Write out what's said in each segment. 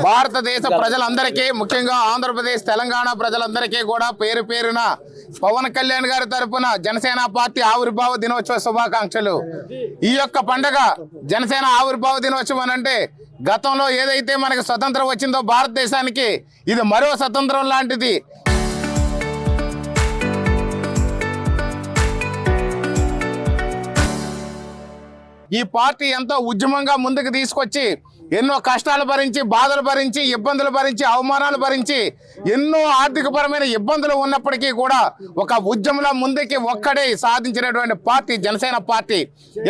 భారతదేశ ప్రజలందరికీ, ముఖ్యంగా ఆంధ్రప్రదేశ్ తెలంగాణ ప్రజలందరికీ కూడా పేరు పేరున పవన్ కళ్యాణ్ గారి తరపున జనసేన పార్టీ ఆవిర్భావ దినోత్సవ శుభాకాంక్షలు. ఈ యొక్క పండుగ జనసేన ఆవిర్భావ దినోత్సవం అంటే గతంలో ఏదైతే మనకి స్వతంత్రం వచ్చిందో భారతదేశానికి ఇది మరో స్వతంత్రం లాంటిది. ఈ పార్టీ ఎంతో ఉద్యమంగా ముందుకు తీసుకొచ్చి ఎన్నో కష్టాలు భరించి, బాధలు భరించి, ఇబ్బందులు భరించి, అవమానాలు భరించి, ఎన్నో ఆర్థికపరమైన ఇబ్బందులు ఉన్నప్పటికీ కూడా ఒక ఉద్యమంలో ముందుకి ఒక్కడే సాధించినటువంటి పార్టీ జనసేన పార్టీ.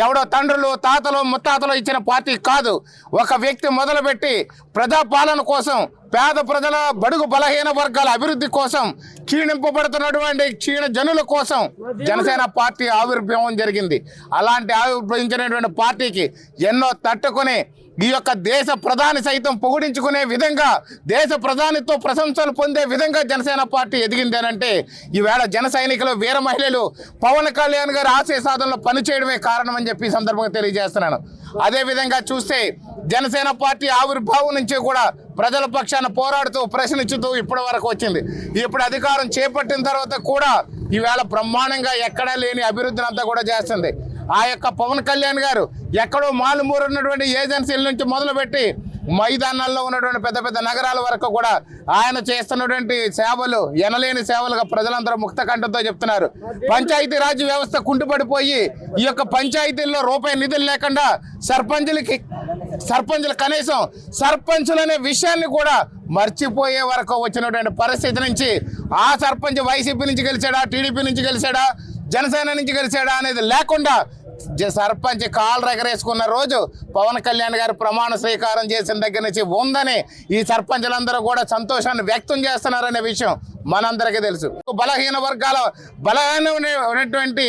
ఎవడో తండ్రులు, తాతలు, ముత్తాతలు ఇచ్చిన పార్టీ కాదు. ఒక వ్యక్తి మొదలుపెట్టి ప్రజాపాలన కోసం, పేద ప్రజల, బడుగు బలహీన వర్గాల అభివృద్ధి కోసం, క్షీణింపబడుతున్నటువంటి క్షీణ జనుల కోసం జనసేన పార్టీ ఆవిర్భావం జరిగింది. అలాంటి ఆవిర్భవించినటువంటి పార్టీకి ఎన్నో తట్టుకుని ఈ యొక్క దేశ ప్రధాని సైతం పొగిడించుకునే విధంగా, దేశ ప్రధానితో ప్రశంసలు పొందే విధంగా జనసేన పార్టీ ఎదిగిందేనంటే ఈవేళ జన సైనికులు, వీర మహిళలు పవన్ కళ్యాణ్ గారి ఆశయ సాధనలో పనిచేయడమే కారణం అని చెప్పి ఈ సందర్భంగా తెలియజేస్తున్నాను. అదేవిధంగా చూస్తే జనసేన పార్టీ ఆవిర్భావం నుంచి కూడా ప్రజల పక్షాన పోరాడుతూ, ప్రశ్నించుతూ ఇప్పటి వరకు వచ్చింది. ఇప్పుడు అధికారం చేపట్టిన తర్వాత కూడా ఈవేళ బ్రహ్మాండంగా ఎక్కడా లేని అభివృద్ధిని అంతా కూడా చేస్తుంది. ఆ యొక్క పవన్ కళ్యాణ్ గారు ఎక్కడో మాలుమూరు ఉన్నటువంటి ఏజెన్సీల నుంచి మొదలుపెట్టి మైదానాల్లో ఉన్నటువంటి పెద్ద పెద్ద నగరాల వరకు కూడా ఆయన చేస్తున్నటువంటి సేవలు ఎనలేని సేవలుగా ప్రజలందరూ ముక్త కంఠంతో చెప్తున్నారు. పంచాయతీ రాజ్ వ్యవస్థ కుంటుపడిపోయి ఈ యొక్క పంచాయతీల్లో రూపాయి నిధులు లేకుండా సర్పంచులు కనీసం సర్పంచులు అనే విషయాన్ని కూడా మర్చిపోయే వరకు వచ్చినటువంటి పరిస్థితి నుంచి, ఆ సర్పంచ్ వైసీపీ నుంచి గెలిచాడా, టీడీపీ నుంచి గెలిచాడా, జనసేన నుంచి గెలిచాడా అనేది లేకుండా సర్పంచ్ కాళ్ళు ఎగరేసుకున్న రోజు పవన్ కళ్యాణ్ గారు ప్రమాణ స్వీకారం చేసిన దగ్గర నుంచి ఉందని ఈ సర్పంచులందరూ కూడా సంతోషాన్ని వ్యక్తం చేస్తున్నారనే విషయం మనందరికీ తెలుసు. బలహీన వర్గాల బలహీనమైనటువంటి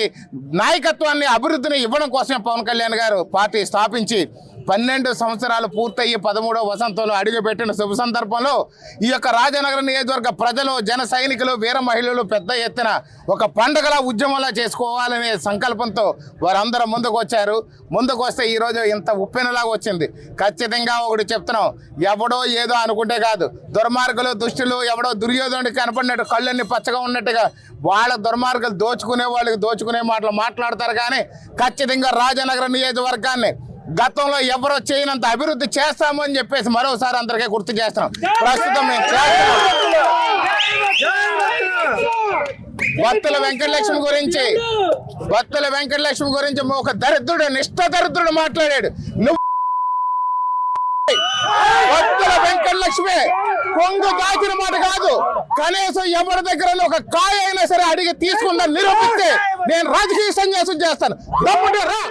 నాయకత్వాన్ని, అభివృద్ధిని ఇవ్వడం కోసమే పవన్ కళ్యాణ్ గారు పార్టీ స్థాపించి 12 సంవత్సరాలు పూర్తయ్యి 13వ వసంతంలో అడుగుపెట్టిన శుభ సందర్భంలో ఈ యొక్క రాజనగరం నియోజకవర్గ ప్రజలు, జన సైనికులు, వీర మహిళలు పెద్ద ఎత్తున ఒక పండుగలా, ఉద్యమంలా చేసుకోవాలనే సంకల్పంతో వారందరూ ముందుకు వచ్చారు. ముందుకు వస్తే ఈరోజు ఇంత ఉప్పెనలాగా వచ్చింది. ఖచ్చితంగా ఒకటి చెప్తున్నాం, ఎవడో ఏదో అనుకుంటే కాదు. దుర్మార్గులు, దుష్టులు, ఎవడో దుర్యోధనుడికి కనపడినట్టు కళ్ళన్ని పచ్చగా ఉన్నట్టుగా వాళ్ళ దుర్మార్గులు దోచుకునే వాళ్ళకి దోచుకునే మాటలు మాట్లాడతారు. కానీ ఖచ్చితంగా రాజనగరం నియోజకవర్గాన్ని గతంలో ఎవరో చేయనంత అభివృద్ధి చేస్తాము అని చెప్పేసి మరోసారి అందరికీ గుర్తు చేస్తున్నాం. ప్రస్తుతం మేము బత్తుల వెంకటలక్ష్మి గురించి ఒక దరిద్రుడు, నిష్ఠ దరిద్రుడు మాట్లాడాడు. బత్తుల వెంకటలక్ష్మి కొంగు దాచిన మాట కాదు, కనీసం ఎవరి దగ్గర ఒక కాయ అయినా సరే అడిగి తీసుకుందని నిరూపిస్తే నేను రాజకీయ సన్యాసం చేస్తాను. తమ్ముడు రా.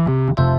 Thank you.